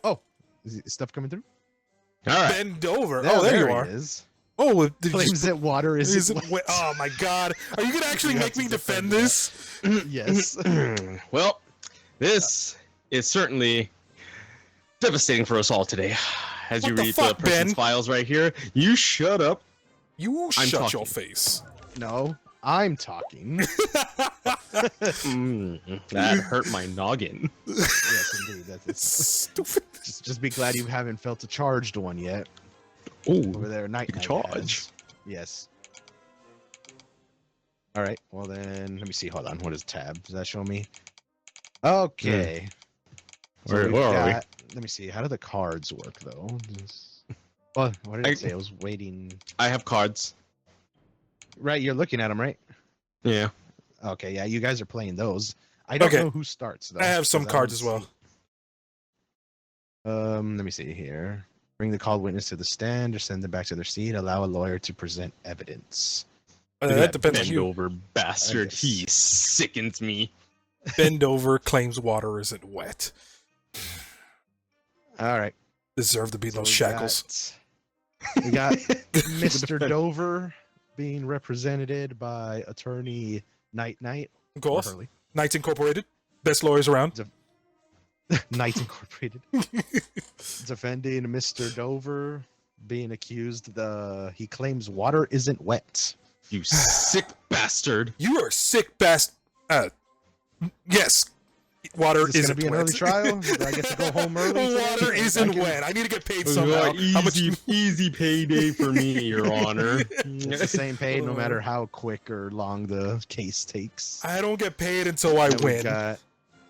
Oh, is stuff coming through? All right. Bend over. There you are. It is. Oh, Claims that water is wet. oh my God! Are you gonna actually make me defend this? Yes. Well, this is certainly devastating for us all today. As you What the read fuck, the person's Ben? files right here, you shut up. You I'm shut talking. your face. No, I'm talking. That hurt my noggin. Yes, indeed. That's Stupid. just be glad you haven't felt a charged one yet. Ooh, Over there, night charge. has. Yes. All right. Well then, let me see. Hold on. What is tab? Does that show me? Okay. Where we've are we? got- Let me see. How do the cards work though? Well, what did it say? I was waiting. I have cards. Right, you're looking at them, right? Yeah. Okay, yeah, you guys are playing those. I don't Okay. know who starts though. I have some 'cause cards don't as well. see- Let me see here. Bring the called witness to the stand or send them back to their seat. Allow a lawyer to present evidence. That depends on Bend you. over bastard. guess. He sickens me. Bend over claims water isn't wet. All right. Deserve to be in so those we shackles. We got Mr. Dover being represented by attorney Night Knight. Of course. Hurley. Knights Incorporated. Best lawyers around. Knight Incorporated. Defending Mr. Dover being accused he claims water isn't wet. You sick bastard. You are a sick bastard. Yes. Water Is this isn't gonna be an wet. early trial? Do I get to go home early? today? Water isn't I can- wet. I need to get paid somehow. How much? Easy payday for me, Your Honor. It's the same pay no matter how quick or long the case takes. I don't get paid until I And we've win. got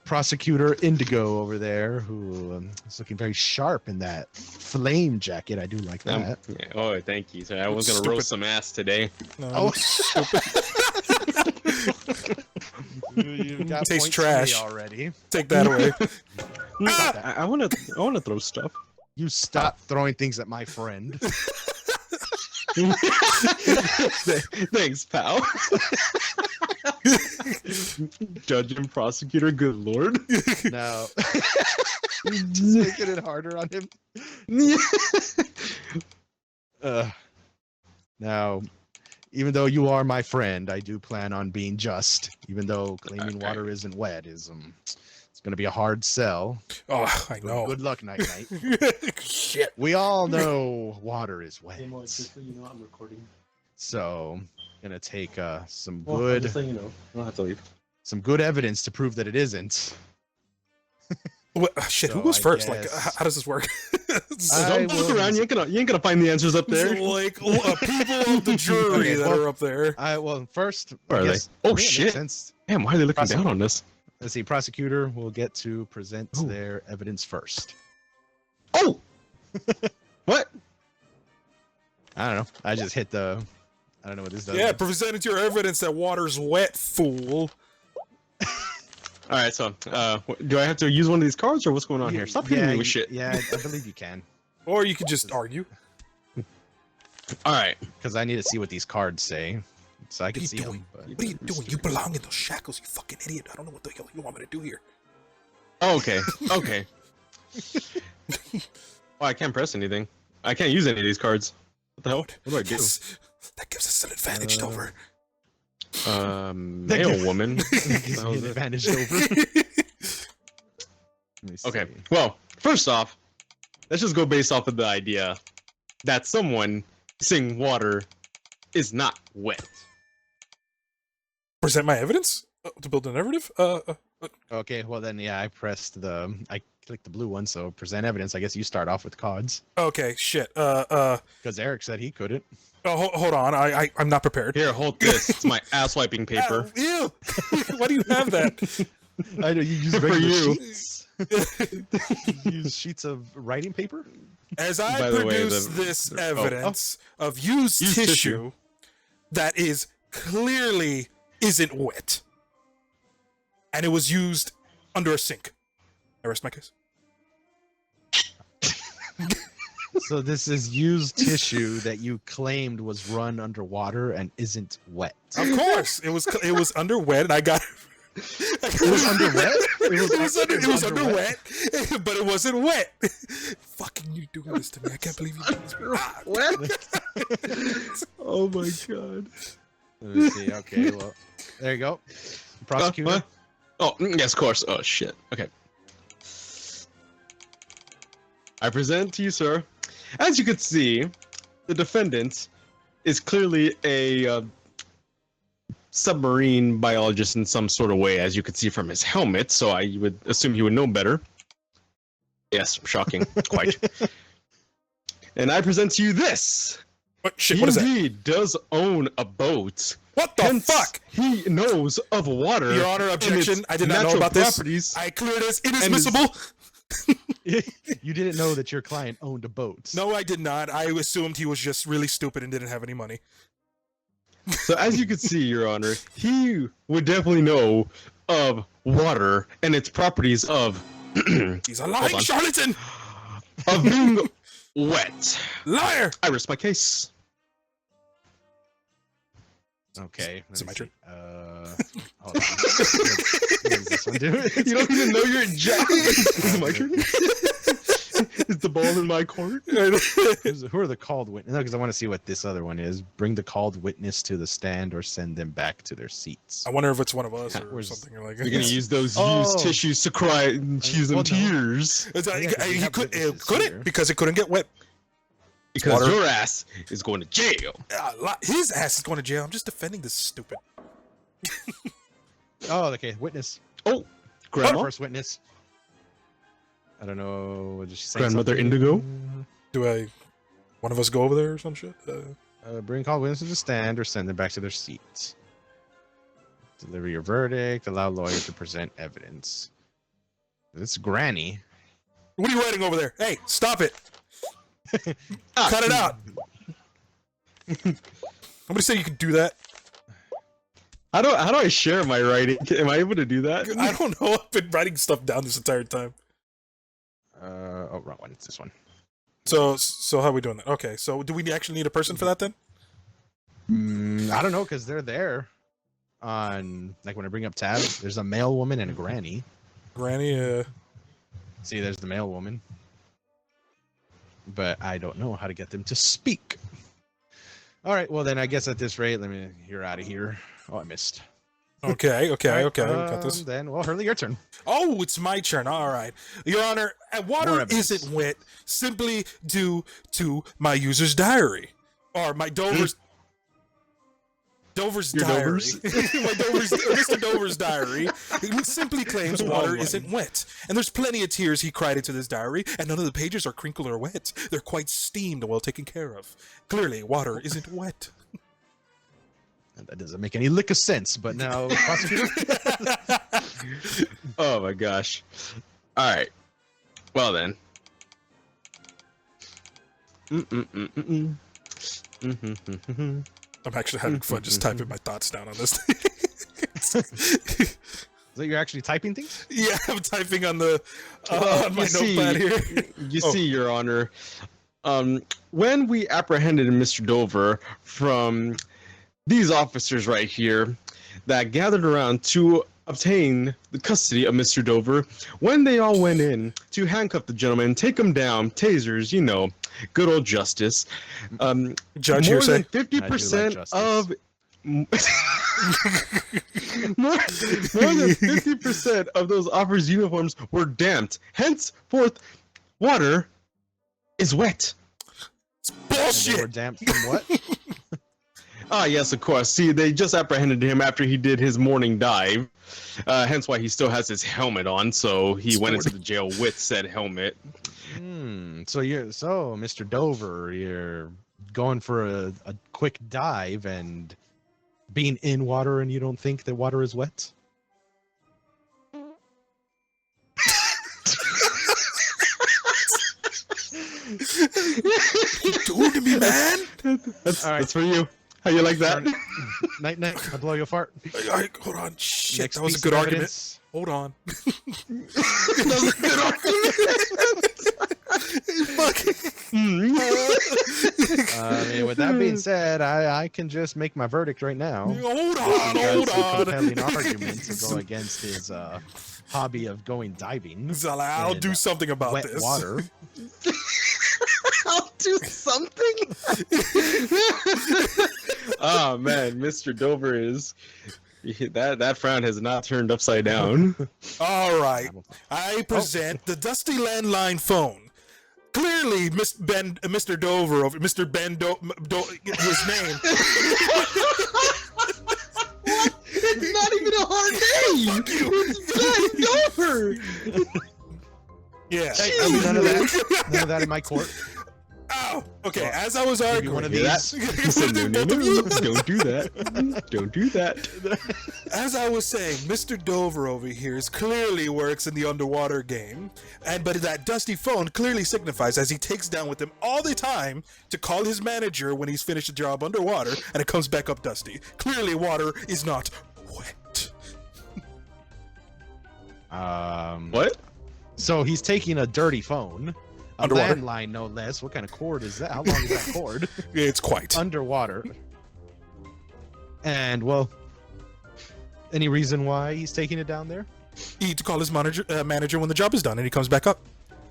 Prosecutor Indigo over there, who is looking very sharp in that flame jacket. I do like that. Yeah, oh, thank you. So I was gonna Stupid. roast some ass today. No, Oh, You've got Tastes points for me trash. already. take that away. I wanna throw stuff. You stop throwing things at my friend. Thanks, pal. Judge and prosecutor, good lord. No. Just making it harder on him. Now, even though you are my friend, I do plan on being just. Even though claiming Okay. water isn't wet is it's going to be a hard sell. Oh, I know. Good luck, Night Knight. Shit. We all know water is wet. Hey, Mo, just so you know, I'm recording. So, gonna take some Well, good just so you know. I don't have to leave. some good evidence to prove that it isn't. What, shit, who So goes I first? Like, guess- how does this work? I Don't look will- around. You ain't gonna find the answers up there. like people of the jury Okay, that well- are up there. Well, first, Where I are they? guess- Oh, yeah, it makes shit. sense. Man, why are they looking Prosecutor. down on this? Let's see. Prosecutor will get to present Ooh. their evidence first. Oh, what? I don't know. I just hit the. I don't know what this does. Yeah, presented your evidence that water's wet, fool. All right, so do I have to use one of these cards, or what's going on here? Stop hitting me with shit. Yeah, I believe you can. Or you could just argue. All right. Because I need to see what these cards say, so I can you see doing? them. But What are you doing? You belong in those shackles, you fucking idiot. I don't know what the hell you want me to do here. Oh, okay. Okay. Well, I can't press anything. I can't use any of these cards. What the hell? What do I do? Yes, that gives us an advantage over. Male woman. gives me an advantage over. Let me see. Okay. Well, first off, let's just go based off of the idea that someone saying water is not wet. Present my evidence to build a narrative. Okay. Well then, yeah, I pressed the. I clicked the blue one, so present evidence. I guess you start off with cards Okay, shit. because Eric said he couldn't. Hold on. I'm not prepared. Here, hold this. It's my ass wiping paper. Ew! Why do you have that? I know you use For regular you. sheets. You use sheets of writing paper. As I By the way, produce the- this oh. evidence of used Used tissue, tissue. that is clearly isn't wet, and it was used under a sink. I rest my case. So this is used tissue that you claimed was run underwater and isn't wet. Of course, it was under wet, and I got It was under wet? It was under wet, but it wasn't wet. Fucking you doing this to me. I can't believe you doing this to me. Ah. What? Oh my god. Let me see. Okay, well, there you go. Prosecutor. Oh, yes, of course. Oh, shit. Okay. I present to you, sir. As you can see, the defendant is clearly a submarine biologist in some sort of way, as you can see from his helmet, so I would assume he would know better. Yes, shocking. Quite. And I present to you this. What shit? He What is that? indeed does own a boat. What the Hence, fuck? He knows of water. Your Honor, and objection. its I did not know natural about this. properties. I clear this. It is And is- admissible. You didn't know that your client owned a boat. No, I did not. I assumed he was just really stupid and didn't have any money. So as you can see, Your Honor, he would definitely know of water and its properties of He's a lying on. charlatan. of being wet. Liar. I rest my case. Okay. Is it my turn? Hold on. What does this one do? You don't even know you're in jail. Is it my turn? Is the ball in my court? Who are the called witnesses? No, because I want to see what this other one is. Bring the called witness to the stand or send them back to their seats. I wonder if it's one of us or Where's- something like You're gonna use those Oh. used tissues to cry and use them Well, no. tears. It's, Yeah, 'cause we he have could, witnesses it couldn't here. because it couldn't get wet. Because Water. your ass is going to jail. His ass is going to jail. I'm just defending this stupid. Oh, okay. Witness. Oh, grandma. First witness. I don't know. Did she say Grandmother something? Indigo? Do one of us go over there or some shit? Bring called witnesses to the stand or send them back to their seats. Deliver your verdict. Allow lawyer to present evidence. This Granny. What are you writing over there? Hey, stop it. Cut it out. Somebody say you can do that. How do I share my writing? Am I able to do that? I don't know. I've been writing stuff down this entire time. Oh, wrong one. It's this one. So how are we doing that? Okay, so do we actually need a person for that then? I don't know, because they're there. On like when I bring up tab, there's a male woman and a granny. Granny, See, there's the male woman. But I don't know how to get them to speak. All right, well then I guess at this rate, you're out of here. Oh, I missed. okay, All right, got this. Then, well, Hurley, your turn. Oh, it's my turn. All right. Your Honor, More water evidence. isn't wet simply due to my user's diary. Or my Dover's Your diary. Dover's? Mr. Dover's diary. He simply claims water isn't wet. And there's plenty of tears he cried into this diary, and none of the pages are crinkled or wet. They're quite steamed and well taken care of. Clearly, water isn't wet. That doesn't make any lick of sense, but now, prosecutor. Oh my gosh. All right. Well then. I'm actually having fun just typing my thoughts down on this. So you're actually typing things? Yeah, I'm typing on the Well, on my you see- notepad here. You Oh. see, Your Honor, when we apprehended Mr. Dover from these officers right here that gathered around to obtain the custody of Mr. Dover, when they all went in to handcuff the gentleman, take him down, tasers, you know, good old justice. Judge More hearsay. than 50% justice. of more than 50% of those officers' uniforms were damped. Henceforth, water is wet. And they were Bullshit. damped from what? Ah, yes, of course. See, they just apprehended him after he did his morning dive. Hence why he still has his helmet on, so he went into the jail with said helmet. So Mr. Dover, you're going for a quick dive and being in water, and you don't think that water is wet? You doing to me, man? That's, All right. that's for you. How you like that? Night, night. I'll blow you a fart. All right, hold on. Shit, Next that was a piece good of argument. evidence. Hold on. That was a good argument. Fuck. I mean, with that being said, I can just make my verdict right now. Hold He on, has a hold on. compelling argument to go against his hobby of going diving. I'll in do something about wet this. water. I'll do something. Oh man, Mr. Dover is that frown has not turned upside down. All right, I present the Dusty Landline phone. Clearly, Mr. Dover, Mr. Ben his name. It's not even a hard name. It's Ben Dover. Yeah. Hey, none of that in my court. Ow. Okay, as I was Give you arguing, one of Yeah, these. He said, no, don't do that. Don't do that. as I was saying, Mr. Dover over here clearly works in the underwater game, but that dusty phone clearly signifies as he takes down with him all the time to call his manager when he's finished the job underwater, and it comes back up dusty. Clearly, water is not wet. What? So he's taking a dirty phone, a Underwater. landline no less. What kind of cord is that? How long is that cord? It's quite. Underwater. And well, any reason why he's taking it down there? To call his manager when the job is done, and he comes back up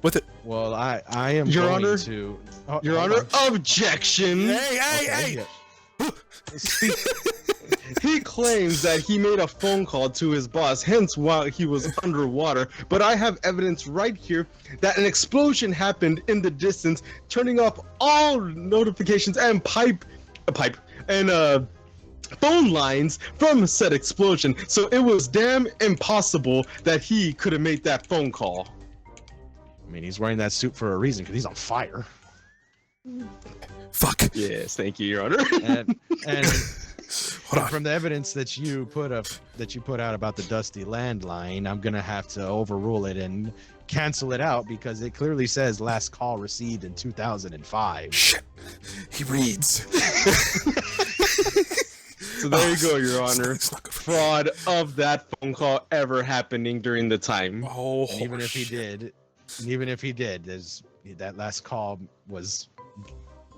with it. Well, I am Your going Honor? to. Oh, Your hold Honor, on. objection. Hey, Okay, hey! yeah. He claims that he made a phone call to his boss, hence while he was underwater. But I have evidence right here that an explosion happened in the distance, turning off all notifications and phone lines from said explosion. So it was damn impossible that he could have made that phone call. I mean, he's wearing that suit for a reason because he's on fire. Fuck. Yes, thank you, Your Honor. And Hold on. from the evidence that you put out about the dusty landline, I'm gonna have to overrule it and cancel it out because it clearly says last call received in 2005. Shit. He reads. So there you go, Your Honor. It's not good for Fraud of that phone call ever happening during the time. Oh, And even if he did, that last call was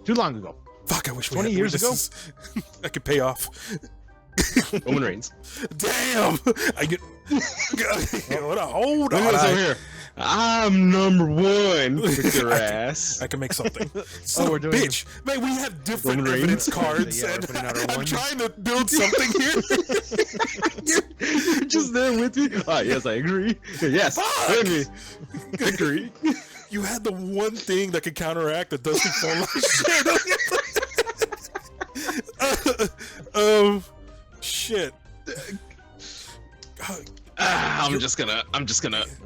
too long ago. fuck! I wish 20 we had years ago? witnesses. I could pay off. Roman Reigns. Damn! I get. Hold on, hold Look on. at this over here. I'm number one with your ass. I can make something. Son we're of a doing bitch. Man, we have different Roman evidence Reigns? cards, Yeah, we're and putting out our I'm ones. trying to build something here. You're just there with me. Ah, yes, I agree. Yes, Fuck! win me. Victory. You had the one thing that could counteract the dusty phone line shit. Shit. I'm just gonna.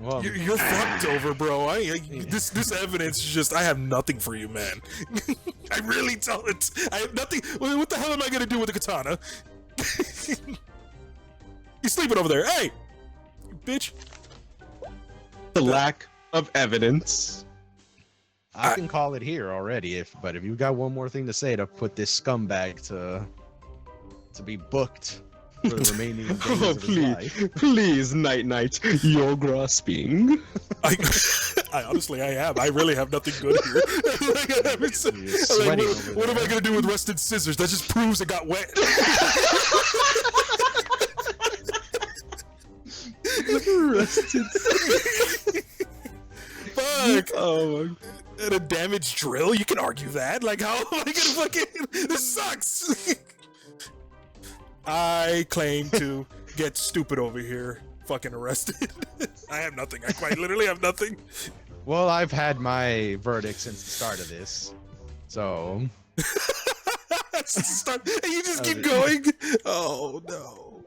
Well, You're fucked over, bro. This evidence is just. I have nothing for you, man. I really don't. I have nothing. What the hell am I gonna do with the katana? He's sleeping over there. Hey, you bitch. The lack of evidence. I can call it here already, but if you got one more thing to say to put this scumbag to be booked for the remaining days Oh, of his life. please, Night, you're grasping. I honestly, I am. I really have nothing good here. sweating over what am I there. gonna do with rusted scissors? That just proves it got wet. Fuck. Oh my. And a damaged drill? You can argue that. Like, how am I gonna fucking. This sucks! I claim to get stupid over here. Fucking arrested. I have nothing. I quite literally have nothing. Well, I've had my verdict since the start of this, so That's the start. And you just keep going. Oh no.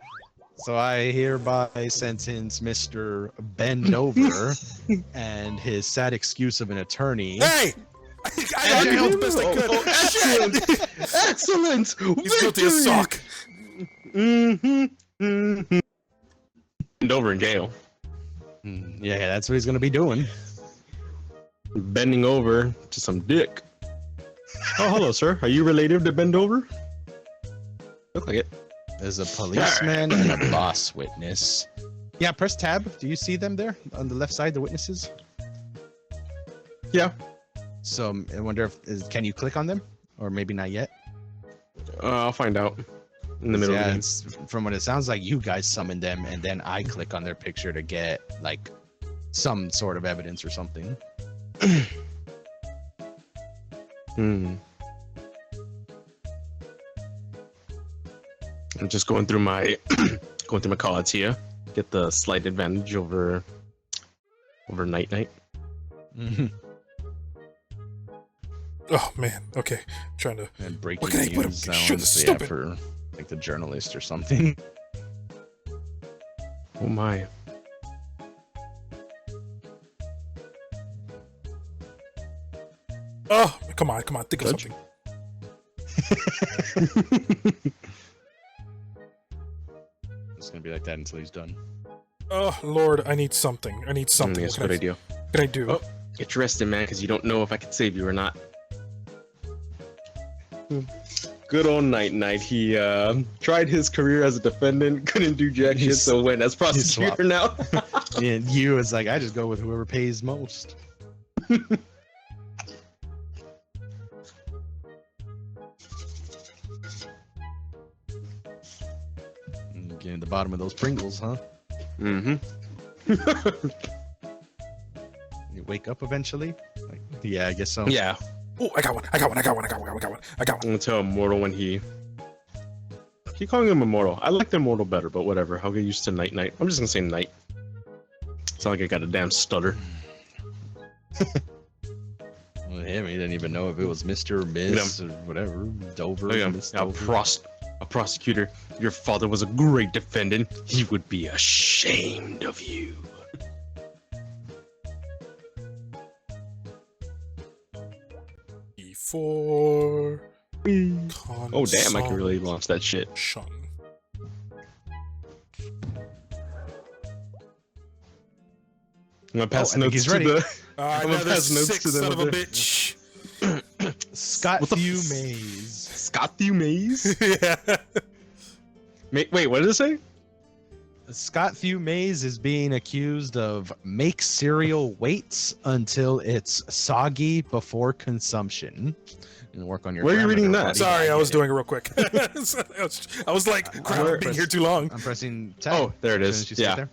so I hereby sentence Mr. Ben Dover and his sad excuse of an attorney. Hey! I argued the best I could. Oh, excellent! Excellent! He's guilty as sock. Mm-hmm. And over in jail. Yeah, that's what he's gonna be doing. Bending over to some dick. Oh, hello, sir. Are you related to bend over? Look like it. There's a policeman and a boss witness. Yeah, press tab. Do you see them there on the left side, the witnesses? Yeah. So I wonder if can you click on them, or maybe not yet. I'll find out in the middle Yeah, of the game. it's, from what it sounds like, you guys summoned them, and then I click on their picture to get like some sort of evidence or something. Hmm. I'm just going through my cards here. Get the slight advantage over Night Night. Mhm. Oh man. Okay. Trying to. And breaking What can I put him- news shoot, sounds, this is yeah, stupid. for like the journalist or something. Oh my. Oh, come on. Think of Judge? something. It's gonna be like that until he's done. Oh Lord, I need something. Something. Yes, What good can I, idea. what can I do? Oh. Get rested, man, because you don't know if I can save you or not. Good old Night Night. He tried his career as a defendant, couldn't do jack shit, He's- so went as swapped. prosecutor now. And you is like, I just go with whoever pays most. Getting the bottom of those Pringles, huh? Mm-hmm. You wake up eventually? Like, yeah, I guess so. Yeah. Oh, I got one. I'm gonna tell Immortal when he. Keep calling him Immortal. I like the Immortal better, but whatever. I'll get used to Night Night. I'm just gonna say Night. It's not like I got a damn stutter. Well, him, he didn't even know if it was Mr. or Miss or whatever. Dover. Oh yeah, Miss a Dover. prosecutor. Your father was a great defendant. He would be ashamed of you. Before. Oh damn, I can really launch that shit. I'm gonna pass I think notes he's to ready. the. Alright, I'm gonna another pass notes sick to them son of a over there. bitch. Scott What the Thew f- Mays. Scott Thew Mays? Yeah. Wait, what did it say? Scott Thew Mays is being accused of make cereal waits until it's soggy before consumption. And work on your. Where are you grammar reading there, that? buddy. Sorry, I was doing it real quick. I was like, crap, Where- I'm being here too long. I'm pressing tab. Oh, there it Didn't is. you see it Yeah, there?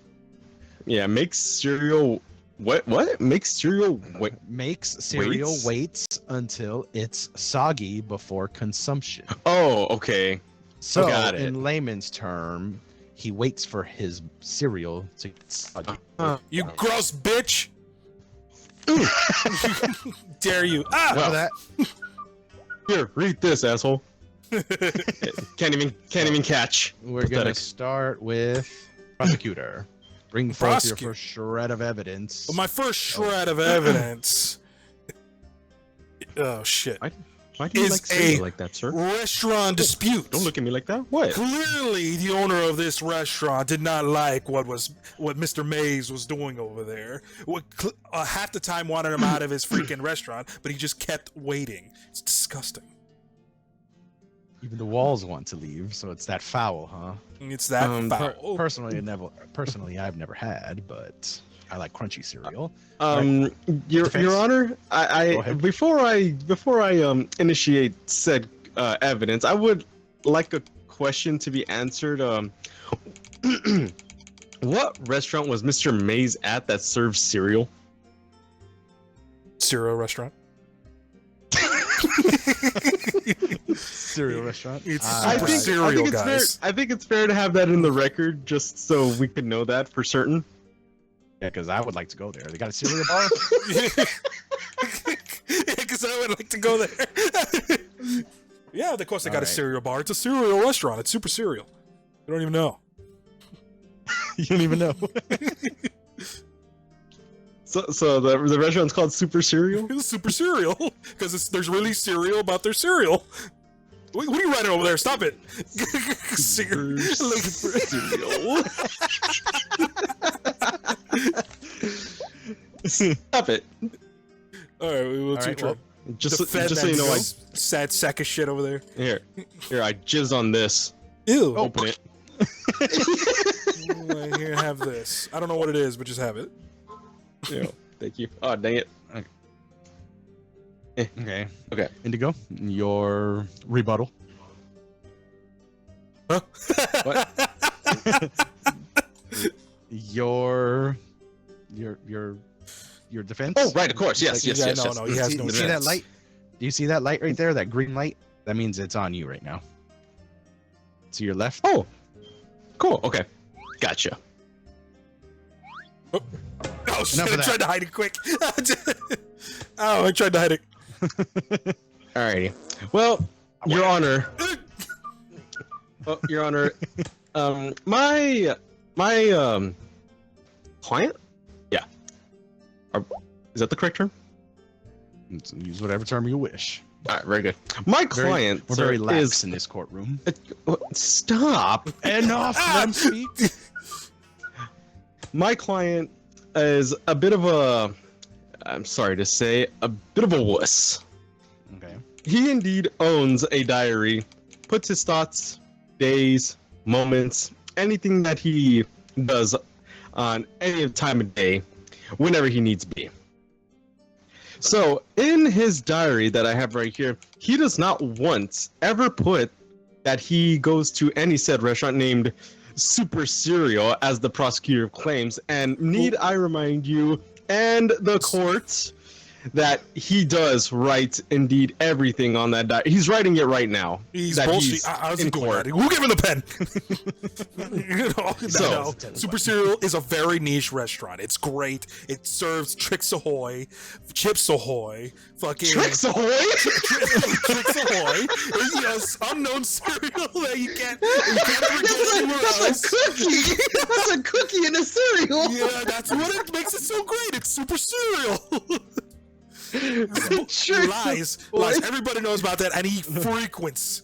yeah. Make cereal. What? Make cereal. Wait. Makes cereal Waits? waits until it's soggy before consumption. Oh, okay. So, got it. in layman's term, he waits for his cereal to get soggy. You gross bitch! Dare you? Ah! Well, that Here, read this, asshole. Can't even catch. we're gonna Pathetic. start with prosecutor. Bring forth your Prosecutor. first shred of evidence. Well, my first shred of evidence. Oh shit! Why do you Is like cereal a- like that, sir? Restaurant dispute. Don't look at me like that. What? Clearly, the owner of this restaurant did not like what Mr. Mays was doing over there. Half the time wanted him out of his freaking restaurant, but he just kept waiting. It's disgusting. Even the walls want to leave, so it's that foul, huh? It's that foul. Personally, I've never had, but I like crunchy cereal. Your Defense? Honor, Go I ahead. before I initiate said evidence, I would like a question to be answered. What restaurant was Mr. Mays at that served cereal? Cereal restaurant. Cereal restaurant. It's Ah, super cereal, it's fair. guys. I think it's fair to have that in the record, just so we can know that for certain. Yeah, because I would like to go there. They got a cereal bar. Because I would like to go there. Yeah, of course they got a Alright. cereal bar. It's a cereal restaurant. It's super cereal. You don't even know. You don't even know. So the restaurant's called Super Cereal. It's super cereal because there's really cereal about their cereal. What are you writing over there? Stop it. Super Cereal. Stop it. All right, we'll All right, try. well, Just Defend so that you know, I sad sack of shit over there. here I jizz on this. Ew. Open it. Here, have this. I don't know what it is, but just have it. Yeah, thank you. Oh dang it. Okay. Okay. Indigo, your rebuttal. Huh? Your defense. Oh, right, of course. Yes, yes, yeah, yes. no, yes. no, he has See, no you see that defense. light? Do you see that light right there? That green light? That means it's on you right now. To your left. Oh, cool. Okay, gotcha. Oh shit! Enough I of tried that. to hide it quick. Oh, I tried to hide it. Alrighty. Well, Your Honor. Oh, Your Honor. My client. Yeah. Is that the correct term? Use whatever term you wish. All right, very good. My client We're very sir, lax is. in this courtroom. Stop. Enough. Let him speak. My client is a bit of a. I'm sorry to say, a bit of a wuss. Okay. He indeed owns a diary, puts his thoughts, days, moments, anything that he does on any time of day, whenever he needs be. So, in his diary that I have right here, he does not once ever put that he goes to any said restaurant named Super Cereal, as the prosecutor claims. And need I remind you and the court that he does write indeed everything on that diary. He's writing it right now. He's that bullshit. he's How's he in doing court. that? Who gave him the pen? So- no. Super Cereal is a very niche restaurant. It's great. It serves Tricks Ahoy, Chips Ahoy, fucking Tricks Ahoy! Tricks Ahoy. Yes, unknown cereal that you can't ever get anywhere else. cookie! That's a cookie in a cereal! Yeah, that's what it makes it so great. It's Super Cereal. Lies. Everybody knows about that, and he frequents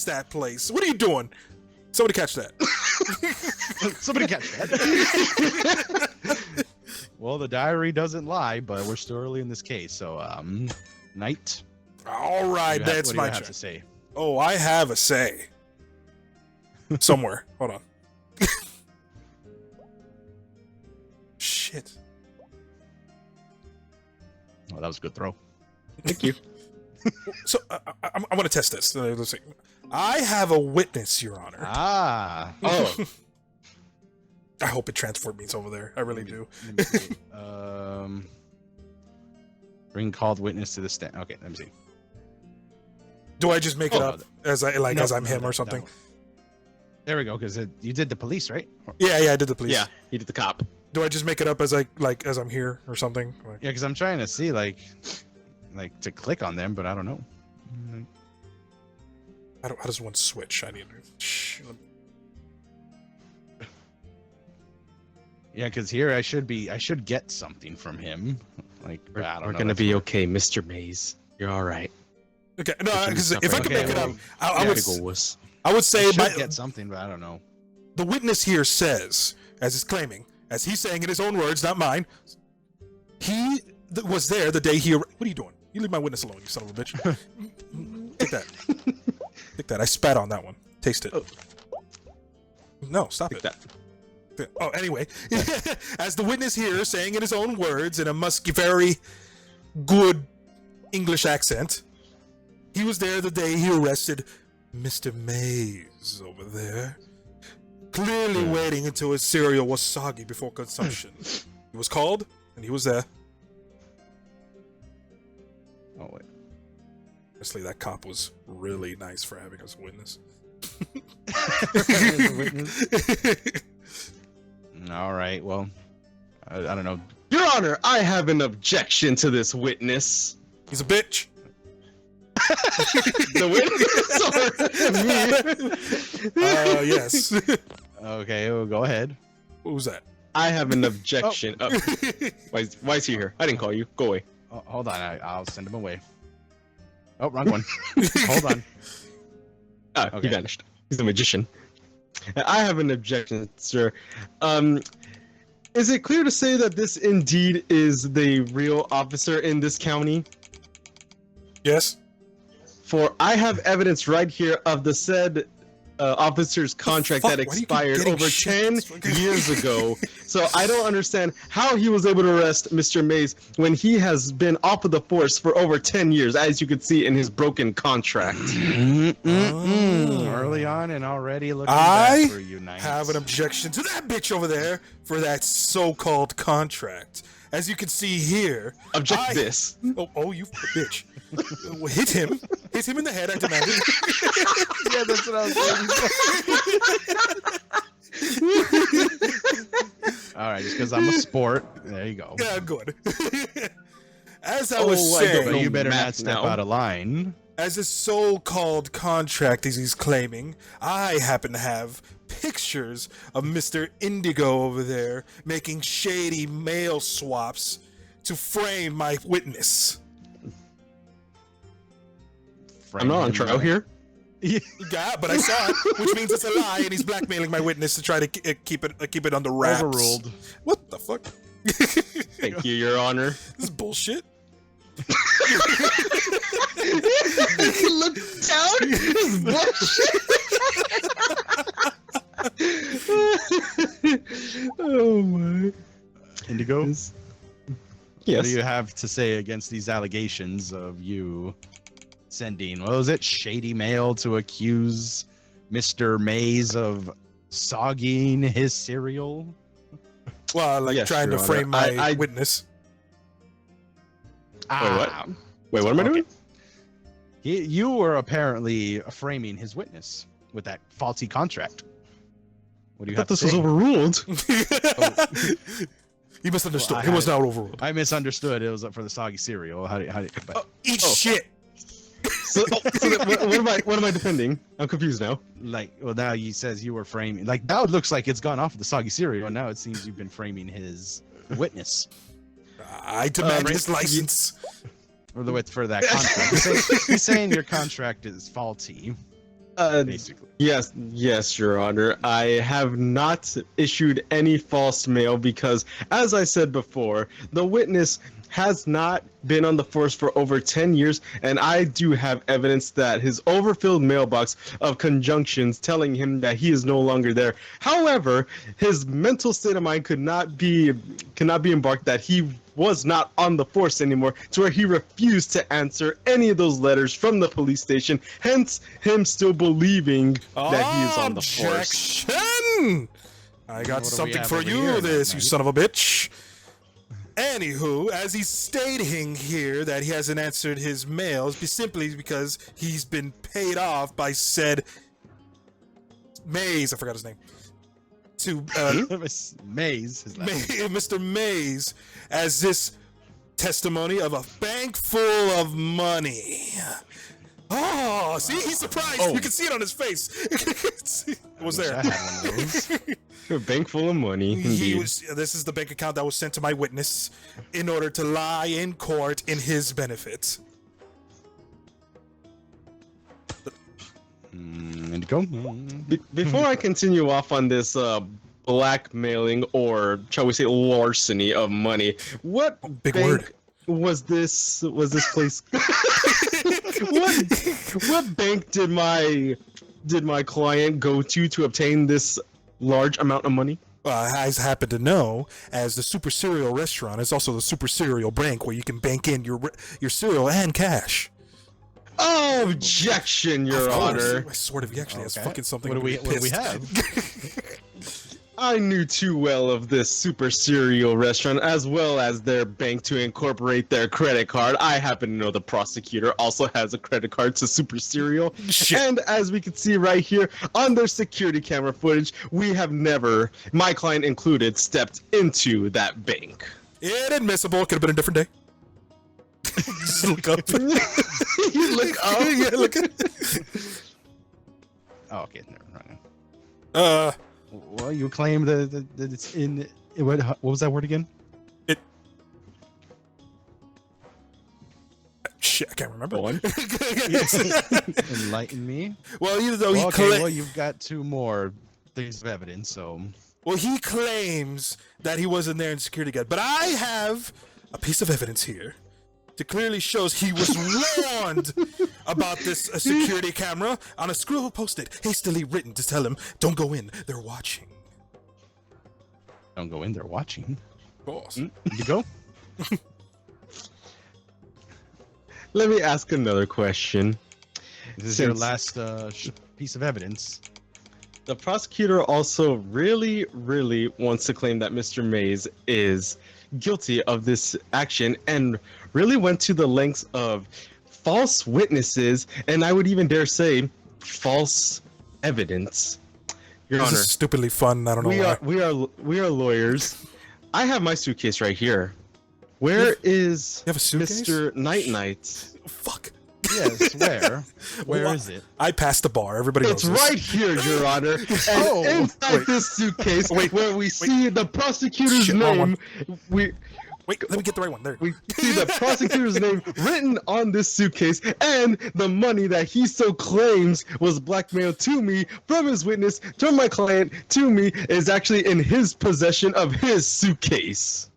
that place. What are you doing? Somebody catch that. Somebody catch that. Well, the diary doesn't lie, but we're still early in this case. So, Knight. All right, that's what do my you have turn. to say? Oh, I have a say. Somewhere. Hold on. Shit. Oh, that was a good throw. Thank you. So I want to test this. Let's see. I have a witness, Your Honor. Ah. Oh, I hope it transport means over there. I really do. Let me see. Bring called witness to the stand. Okay, let me see. Do I just make it Oh, up as I like No, as I'm no, him no, or something? no. There we go. Because you did the police, right? Yeah, I did the police. yeah, he did the cop. Do I just make it up as as I'm here or something? Like, Yeah, because I'm trying to see like to click on them, but I don't know. how does one switch? I need to. Yeah, because here I should get something from him. Like We're, I don't know. we're gonna that's be weird. okay, Mr. Maze. You're all right. Okay, no, Picking because stuff if I right could now. make it up, Okay, I would Typical wuss. I would I say should get something, but I don't know. the witness here says, as he's claiming, as he's saying in his own words, not mine, he was there the day he. What are you doing? You leave my witness alone, you son of a bitch. Take that. Take that. I spat on that one. Taste it. No, stop Take it. that. Oh, anyway, as the witness here saying in his own words in a very good English accent, he was there the day he arrested Mr. Mays over there, clearly waiting until his cereal was soggy before consumption. He was called, and he was there. Oh wait. Honestly, that cop was really nice for having us witness. All right. Well, I don't know. Your Honor, I have an objection to this witness. He's a bitch. The witness or me? Yes. Okay, well, go ahead. What was that? I have an objection. Oh, why is he here? I didn't call you. Go away. Oh, hold on. I'll send him away. Oh, wrong one. Hold on. Ah, Okay. he vanished. He's a magician. I have an objection, sir. Is it clear to say that this indeed is the real officer in this county? Yes. For I have evidence right here of the said officer's contract fuck? that Why do you keep expired getting over shit? 10 years ago. So I don't understand how he was able to arrest Mr. Mays when he has been off of the force for over 10 years, as you could see in his broken contract. Early on and already looking I back for you, Knights. have an objection to that bitch over there for that so-called contract. As you can see here, Object this. Oh, you bitch! Hit him in the head. I demand it. Yeah, that's what I was saying. All right, just because I'm a sport. There you go. Yeah, good. As I was I don't saying, But you better math not step now. out of line. as a so-called contract, as he's claiming, I happen to have pictures of Mr. Indigo over there making shady mail swaps to frame my witness. I'm not on trial here. Yeah, but I saw it, which means it's a lie, and he's blackmailing my witness to try to keep it on the wraps. Overruled. What the fuck? Thank you, Your Honor. This is bullshit. He looked down. His oh my. Indigo, what Yes. do you have to say against these allegations of you sending, what was it, shady mail to accuse Mr. Mays of sogging his cereal? Well, like Yes, trying Your to Honor. frame my I- witness. what? Wait, what am I Okay. doing? You were apparently framing his witness with that faulty contract. What do you I have thought to this say? was overruled. You misunderstood. Well, It was not overruled. I misunderstood. It was up for the soggy cereal. But Eat Oh. shit. So what am I defending? I'm confused now. well, now he says you were framing. Like, now it looks like it's gone off of the soggy cereal. And now it seems you've been framing his witness I demand right. his license. for that contract. He's saying your contract is faulty, basically. Yes, Your Honor. I have not issued any false mail because, as I said before, the witness has not been on the force for over 10 years, and I do have evidence that his overfilled mailbox of conjunctions telling him that he is no longer there. However, his mental state of mind cannot be embarked that he was not on the force anymore, to where he refused to answer any of those letters from the police station, hence him still believing that he is on the force. Objection! I got What do we something have for over you, here, this, then, you mate? son of a bitch. Anywho, as he's stating here that he hasn't answered his mails simply because he's been paid off by said Mays, I forgot his name, to Mays, his last name. Mr. Mays, as this testimony of a bank full of money. Oh, see, he's surprised. Oh. You can see it on his face. It was there. I had one of those. A bank full of money. He Indeed. was. This is the bank account that was sent to my witness in order to lie in court in his benefit. Indigo. Before I continue off on this blackmailing, or shall we say larceny of money, what Big bank word. was this place? what bank did my client go to obtain this large amount of money? I happen to know, as the Super Cereal restaurant is also the Super Cereal bank, where you can bank in your cereal and cash. Objection, Your Of course. Honor. I swear to actually, that's Okay. fucking something. What do I'm gonna we be have? pissed. I knew too well of this Super Cereal restaurant, as well as their bank, to incorporate their credit card. I happen to know the prosecutor also has a credit card to Super Cereal. Shit. And as we can see right here on their security camera footage, we have never, my client included, stepped into that bank. Inadmissible. Could have been a different day. Just look up. You look up. Yeah, look at. Oh, okay. Never mind. Well, you claim that it's in. What was that word again? Shit, I can't remember. Go on. Enlighten me. Well, even though he Okay, well, you've got two more things of evidence, so. well, he claims that he wasn't there in security guard, but I have a piece of evidence here It clearly shows he was warned about this security camera on a scroll post-it, hastily written to tell him, "Don't go in. They're watching." Don't go in there watching. Boss. You go. Let me ask another question. This is your Since- last piece of evidence. The prosecutor also really wants to claim that Mr. Mays is guilty of this action and really went to the lengths of false witnesses and I would even dare say false evidence. Your This Honor, is stupidly fun. I don't know why. we are lawyers. I have my suitcase right here. Where is You have a suitcase? Mr. Night Night? Fuck. Yes, where? Where Wha- is it? I passed the bar. Everybody It's knows this. right here, Your Honor. And Oh, inside wait. this suitcase, Wait, where we see the prosecutor's Shit, wrong name, we Wait, let me get the right one. There. see the prosecutor's name written on this suitcase, and the money that he so claims was blackmailed to me from his witness, from my client, to me, is actually in his possession of his suitcase.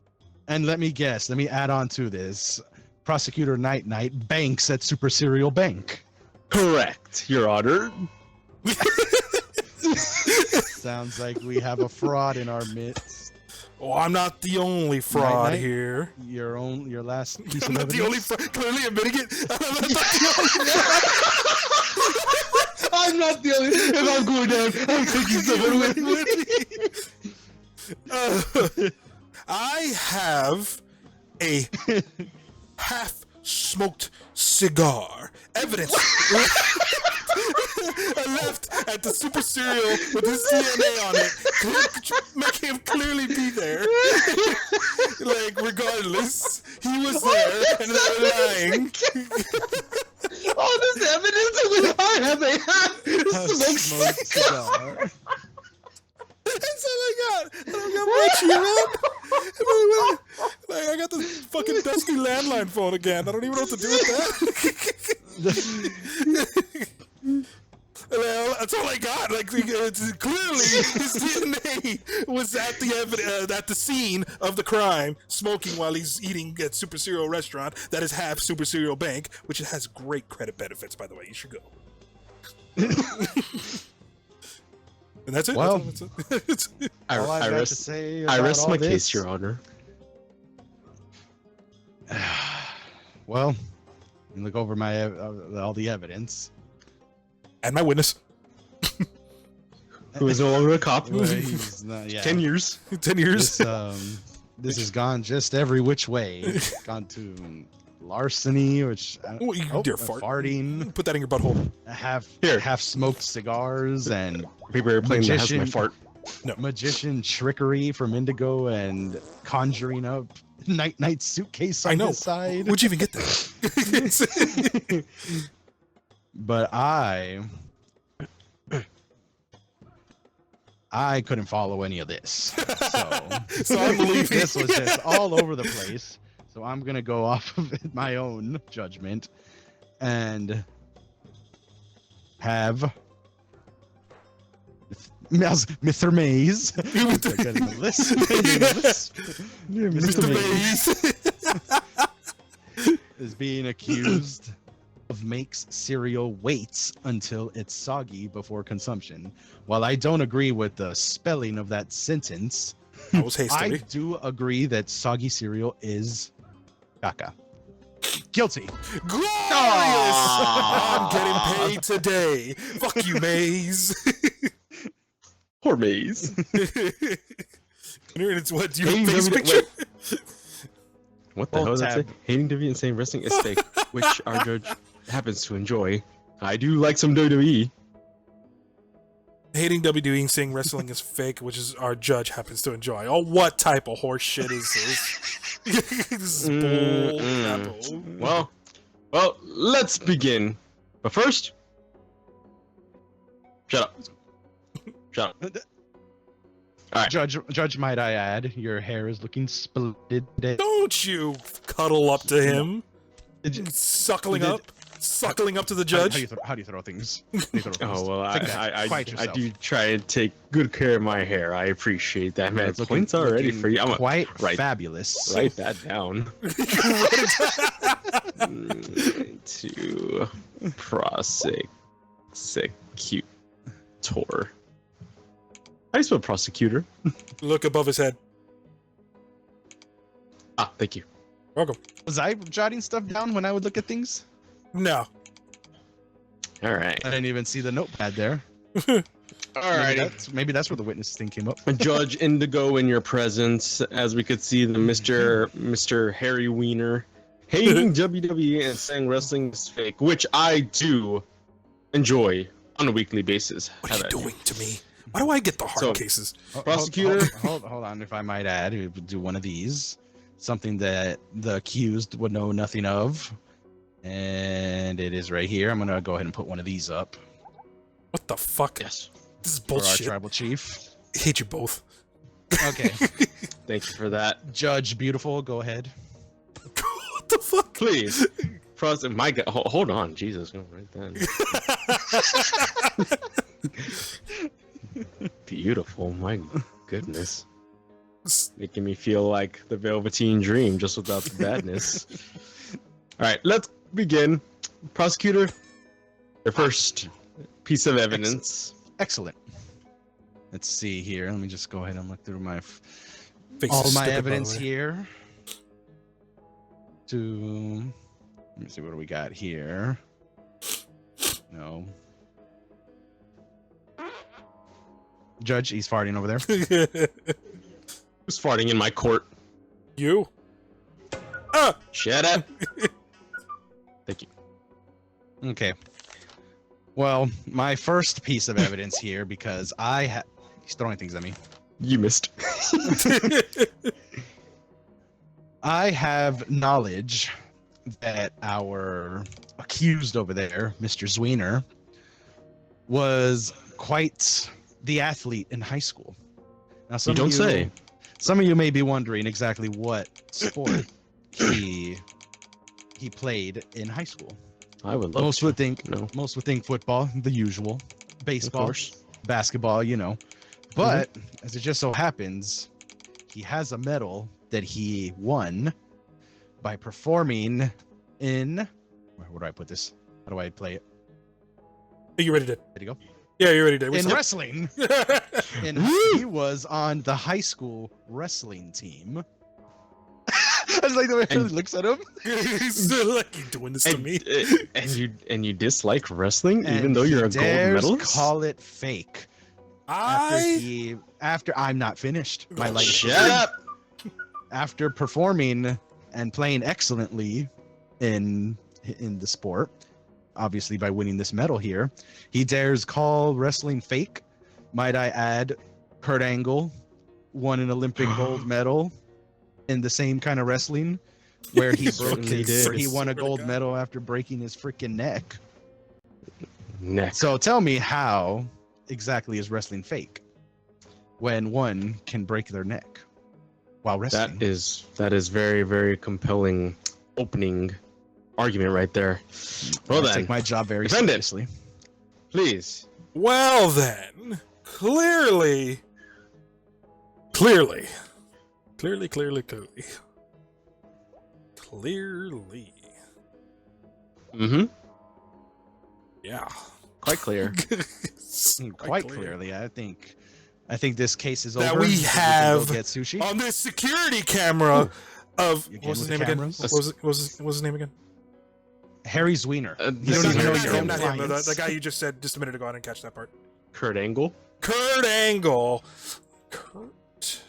And let me guess. Let me add on to this. Prosecutor Night Night banks at Super Serial Bank. Correct, Your Honor. Sounds like we have a fraud in our midst. Oh, I'm not the only fraud Night-night. here. Your last piece I'm of not evidence. the only fraud. Clearly admitting it. I'm not the only I'm not the only. If I'm going down, I'm taking someone with me. I have a half-smoked cigar. Evidence left at the Super Cereal with his DNA on it, making him clearly be there. Like, regardless, he was there, and they were lying. All this evidence, I have a half-smoked Smoked cigar. That's all I got. I don't got much, you know? Like, I got the fucking dusty landline phone again. I don't even know what to do with that. Well, that's all I got. Like, it's clearly his DNA was at the scene of the crime, smoking while he's eating at Super Cereal Restaurant. That is half Super Cereal Bank, which has great credit benefits, by the way. You should go. And that's it. Well, that's it. All I've I got rest, to say I about rest all my this- case, Your Honor. Well, you look over my all the evidence. And my witness. Who is no longer a cop. Well, he's not, yeah. 10 years. 10 years. This has gone just every which way. It's gone to larceny, which Oh, you dear fart. farting, Put that in your butthole. half smoked cigars, and Paper airplane that has my Magician. fart. magician trickery from Indigo, and conjuring up Night Night suitcase on I know. his side. Where'd you even get that? But I couldn't follow any of this. So, So I'm leaving. this was just all over the place. So I'm gonna go off of my own judgment and have Mr. Mays. Mr. Mays. Is being accused of makes cereal waits until it's soggy before consumption. While I don't agree with the spelling of that sentence, I was I hastily. do agree that soggy cereal is caca. Guilty. Glorious! I'm getting paid today. Fuck you, Maze. Poor Maze. It's what? Do you Hey, have a face wait. picture? What the Well, hell is that say? tab. Hating WWE and saying wrestling is fake, which our judge happens to enjoy. I do like some WWE. Hating WWE and saying wrestling is fake, which is our judge happens to enjoy. Oh, what type of horse shit is this? This is bull. apple. Well, let's begin. But first, shut up. Shut up. Alright. Judge, might I add, your hair is looking splendid. Don't you cuddle up to him. Did you- Suckling did- up. suckling up to the How judge. do you throw things? How do you throw things? Oh well, Take that. Quiet I yourself. do try and take good care of my hair. I appreciate that, man. It's Points already looking for you. I'm gonna quite write- fabulous. write that down. To prosecutor. How do you spell prosecutor? Look above his head. Ah, thank you. Welcome. Was I jotting stuff down when I would look at things? No. All right. I didn't even see the notepad there. All right. Maybe that's where the witness thing came up. Judge Indigo in your presence, as we could see the Mr. Harry Wiener hating WWE and saying wrestling is fake, which I do enjoy on a weekly basis. What are you doing to me? Why do I get the hard So- cases? Prosecutor? Hold on, if I might add, we would do one of these. Something that the accused would know nothing of. And it is right here. I'm going to go ahead and put one of these up What the fuck? Yes. This is for our bullshit. tribal chief. I hate you both. Okay. Thank you for that. Judge Beautiful, go ahead. What the fuck? Please. My God. Hold on. Jesus. Go right then. Beautiful. My goodness. Making me feel like the Velveteen Dream, just without the badness. All right, let's begin. Prosecutor, your first piece of evidence. Excellent. Let's see here. Let me just go ahead and look through my Face all is my stupid, by the evidence way. here. To let me see, what do we got here? No. Judge, he's farting over there. Who's farting in my court? You? Ah! Shut up. Thank you. Okay. Well, my first piece of evidence here, because he's throwing things at me. You missed. I have knowledge that our accused over there, Mr. Zwiener, was quite the athlete in high school. Now, You don't say. Some of you may be wondering exactly what sport he played in high school. I would love Most to. would think No, football, the usual, of baseball, course. basketball, But as it just so happens, he has a medal that he won by performing in. Where do I put this? How do I play it? You ready to? There you go. Yeah, you ready to? In wrestling, and he was on the high school wrestling team. I was like the way he And- looks at him. He's like, you doing this to me? And you dislike wrestling, even And though he you're a gold dares medalist. call it fake. After I'm not finished. My light is Shut green. up. After performing and playing excellently in the sport, obviously by winning this medal here, he dares call wrestling fake. Might I add, Kurt Angle won an Olympic gold medal in the same kind of wrestling, where he broke Certainly his, did. he won a Swear to gold God. medal after breaking his freaking neck. Neck. So tell me, how exactly is wrestling fake when one can break their neck while wrestling? That is very, very compelling opening argument right there. Well I then, take my job very defend it. seriously. please. Well then, clearly. Clearly. Mm-hmm. Yeah. Quite clear. Quite clearly, I think this case is That over. we so can have go get sushi. On this security camera of You what was his again name with the again? cameras? What was his name again? Harry Zwiener. Uh, You this don't is even know Harry your Zwiener. own Not him, clients. the guy you just said just a minute ago. I didn't catch that part. Kurt Angle. Kurt Angle. Kurt.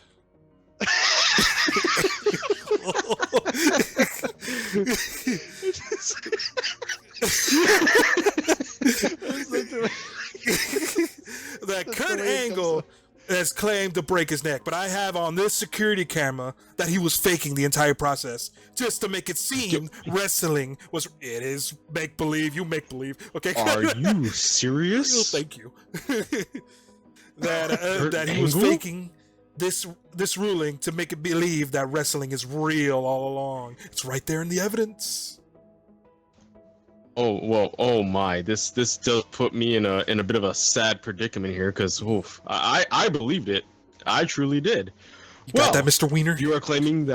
That Kurt Angle has claimed to break his neck, but I have on this security camera that he was faking the entire process just to make it seem wrestling was. It is make believe. You make believe. Okay. Are you Oh, serious? thank you. that Kurt that he was Angle? faking this ruling to make it believe that wrestling is real all along. It's right there in the evidence. Oh well, oh my! This does put me in a bit of a sad predicament here, because I believed it, I truly did. You got that, Mr. Wiener? If you are claiming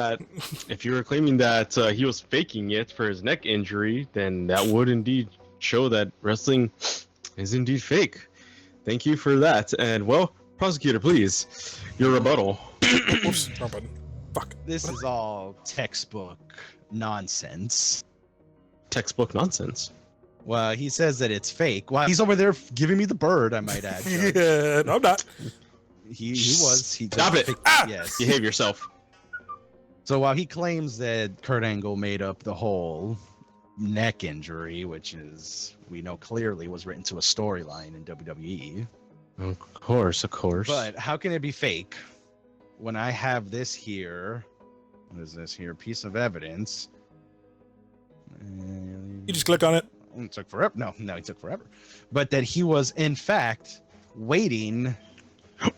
that, he was faking it for his neck injury, then that would indeed show that wrestling is indeed fake. Thank you for that. And well, prosecutor, please, your rebuttal. Oops, wrong button. Fuck. This is all textbook nonsense. Textbook nonsense. Well, he says that it's fake. Well, he's over there giving me the bird, I might add. Judge. Yeah, no, I'm not. He was. He Stop it. Yes. Behave yourself. So while he claims that Kurt Angle made up the whole neck injury, which is, we know clearly was written to a storyline in WWE. Of course. But how can it be fake when I have this here? What is this here? Piece of evidence. You just click on it. It took forever. No, it took forever. But that he was, in fact, waiting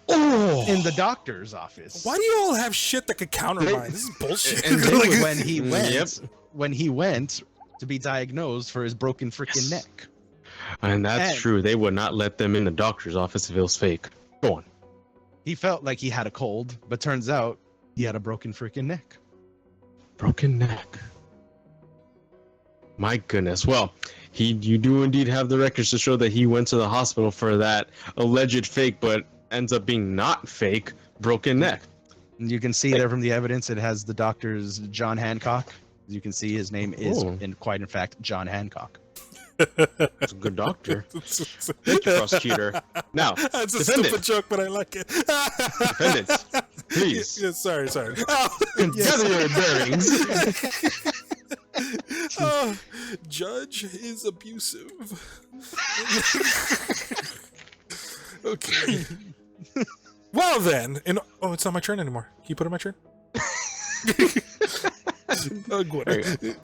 in the doctor's office. Why do you all have shit that could counter mine? This is bullshit. And Like, then when he went, Yep. when he went to be diagnosed for his broken freaking neck. And that's And- true. They would not let them in the doctor's office if it was fake. Go on. He felt like he had a cold, but turns out he had a broken freaking neck. Broken neck. My goodness. Well, you do indeed have the records to show that he went to the hospital for that alleged fake, but ends up being not fake, broken neck. And you can see there from the evidence, it has the doctor's John Hancock. You can see his name is, Oh. quite in fact, John Hancock. That's a good doctor. Thank you, prosecutor. Now, That's a defendant. stupid joke, but I like it. Defendant, please. Yeah, sorry. Oh, Gather your bearings. oh, judge is abusive. Okay. Well then, it's not my turn anymore. Can you put it on my turn? Whatever.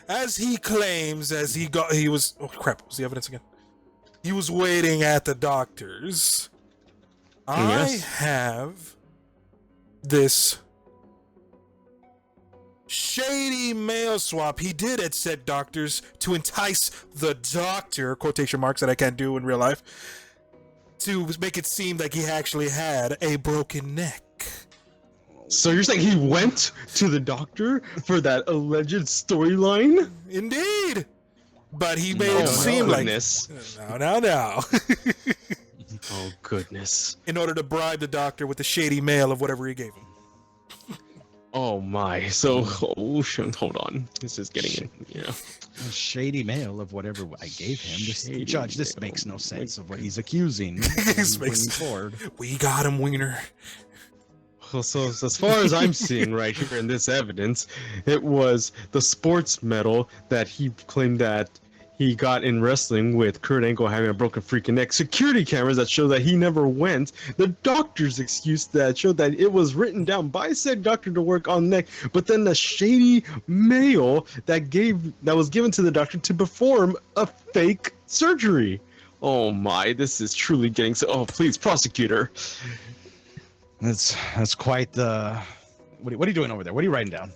As he claims, he was. Oh crap! What was the evidence again? He was waiting at the doctor's. I Yes. have this shady mail swap he did at said doctors to entice the doctor, quotation marks that I can't do in real life, to make it seem like he actually had a broken neck. So you're saying he went to the doctor for that alleged storyline? Indeed! But he made No, it seem like... goodness. No. Oh goodness. In order to bribe the doctor with the shady mail of whatever he gave him. Oh my. So hold on. This is getting A shady mail of whatever I gave him. Shady Judge, this mail. makes no sense of what he's accusing. This makes- Moving forward. We got him, Wiener. So as far as I'm seeing right here in this evidence, it was the sports medal that he claimed that he got in wrestling with Kurt Angle having a broken freaking neck, security cameras that show that he never went, the doctor's excuse that showed that it was written down by said doctor to work on neck, but then the shady mail that was given to the doctor to perform a fake surgery. Oh my, this is truly getting so. Oh please, prosecutor. That's quite the. What are you doing over there? What are you writing down?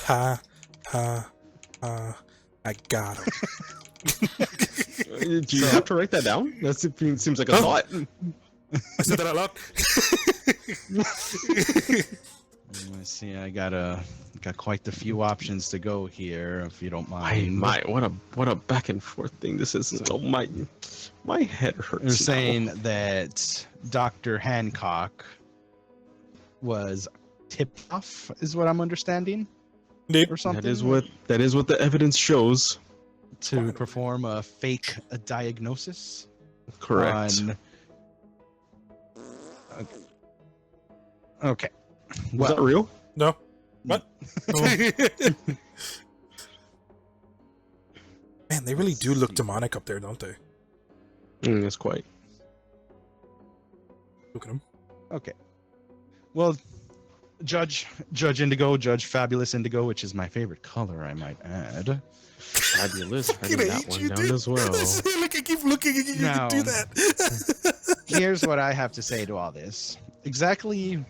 Ha. I got him. Do you have to write that down? That seems like a thought. I said that out loud. Let's see. I got quite the few options to go here, if you don't mind. What a back and forth thing this is. Oh my head hurts. They're saying that Dr. Hancock was tipped off, is what I'm understanding, Indeed. or something. That is what the evidence shows. To perform a fake diagnosis. Correct. Okay. Was that real? No. What? Man, they really do look demonic up there, don't they? It's quite. Look at them. Okay. Well, Judge Indigo, Judge Fabulous Indigo, which is my favorite color, I might add. Fabulous. I Fucking did that hate one you, down dude. as well. Look, I keep looking at you Now- to do that. Here's what I have to say to all this. Exactly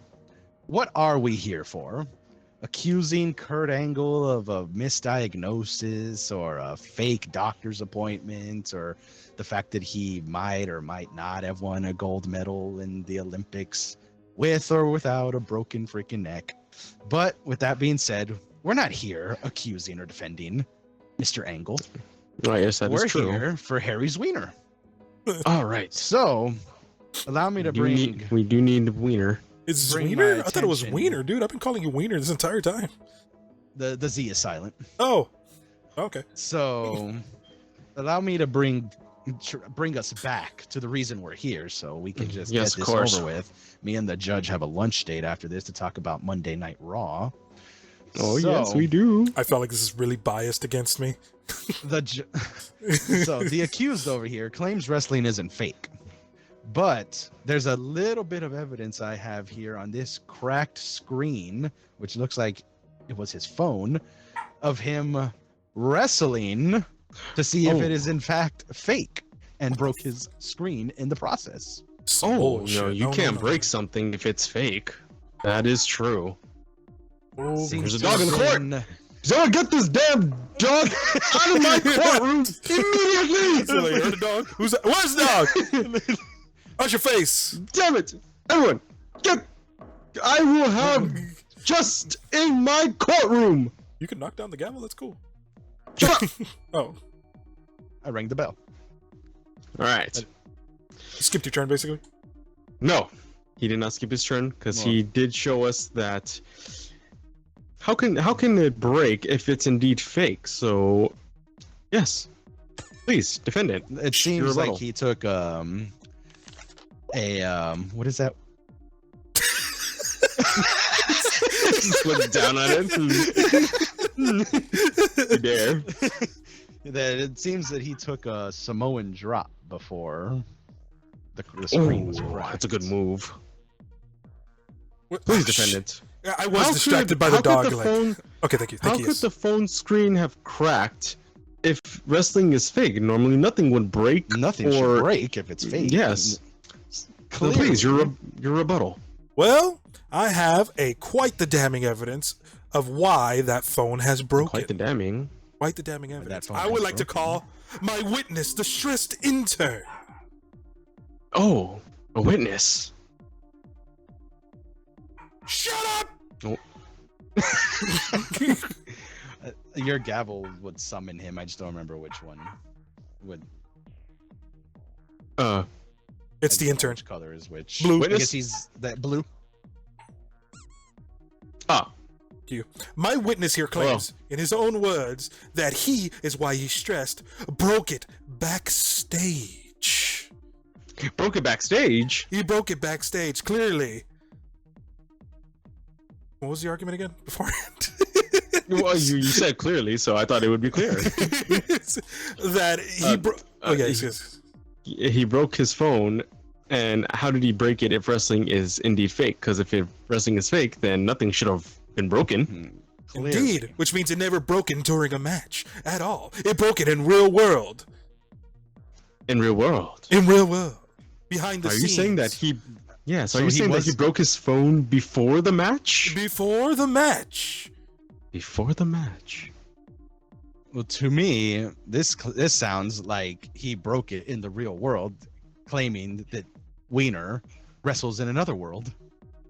what are we here for? accusing Kurt Angle of a misdiagnosis or a fake doctor's appointment or the fact that he might or might not have won a gold medal in the Olympics with or without a broken freaking neck. But with that being said, we're not here accusing or defending Mr. Angle. Oh, yes, that We're is true. here for Harry's wiener. All right. So, allow me to bring. We do need a wiener. Is this Bring Wiener? my I thought it was attention. Wiener, dude. I've been calling you Wiener this entire time. The Z is silent. Oh, okay. So, allow me to bring us back to the reason we're here, so we can just Yes, get of this course. over with. Me and the judge have a lunch date after this to talk about Monday Night Raw. Oh, So, yes, we do. I felt like this is really biased against me. So the accused over here claims wrestling isn't fake, but there's a little bit of evidence I have here on this cracked screen, which looks like it was his phone, of him wrestling to see if Oh. it is in fact fake, and broke his screen in the process. Some Oh, bullshit. no, you can't break something if it's fake. That is true. Oh, Seems there's a to dog in the have court. been- Someone get this damn dog out of my courtroom immediately! So, like, heard the dog? Who's that? Where's the dog? How's your face? Damn it! Everyone, get! I will have just in my courtroom. You can knock down the gavel. That's cool. Shut up. Oh, I rang the bell. All right. you skipped your turn basically. No, he did not skip his turn because Well. he did show us that. How can it break if it's indeed fake? So, yes, please defend it. It seems Your like rebuttal. he took what is that? Look down on it. You dare? That it seems that he took a Samoan drop before the screen was Ooh, cracked. that's a good move. What- Please oh, defend sh- it. Yeah, I was How distracted could- by the how could dog. the Like, phone- okay, thank you. How Thank you. could the phone screen have cracked if wrestling is fake? Normally, nothing would break. Nothing or- should break if it's fake. Yes. So Clearly. please, your rebuttal. Well, I have quite the damning evidence of why that phone has broken. Quite the damning. Quite the damning evidence. phone I has would like to broken. call my witness the stressed intern. Oh, a witness. Shut up! Your gavel would summon him. I just don't remember which one. Would It's I the don't know intern. Which color is which? Blue. I Witness? guess he's that blue. Ah, My witness here claims, in his own words, that he is why he's stressed, broke it backstage. broke it backstage. He broke it backstage, clearly. What was the argument again beforehand? Well, you said clearly, so I thought it would be clear. That he broke. Oh, yeah, yes. He broke his phone, and how did he break it if wrestling is indeed fake? Because if wrestling is fake, then nothing should have been broken. Clearly. Indeed, which means it never broken during a match at all. It broke it in real world. In real world. In real world. Behind the Are scenes. you saying that he? Yeah. So, So are you he saying was- that he broke his phone before the match? Before the match. Before the match. Well, to me, this sounds like he broke it in the real world, claiming that Wiener wrestles in another world.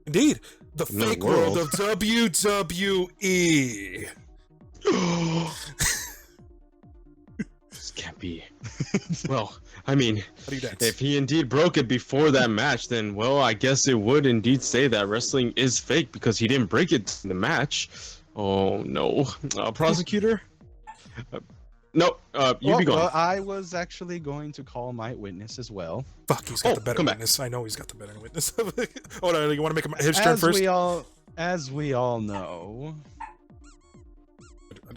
Indeed. The Another fake world world. of WWE. This can't be. Well, I mean, How do you dance? if he indeed broke it before that match, then well, I guess it would indeed say that wrestling is fake because he didn't break it in the match. Oh no, prosecutor. No, you be gone. Well, I was actually going to call my witness as well. Fuck, he's got Oh, the better come back. witness. I know he's got the better witness. Hold on, you want to make his turn As first? as we all know,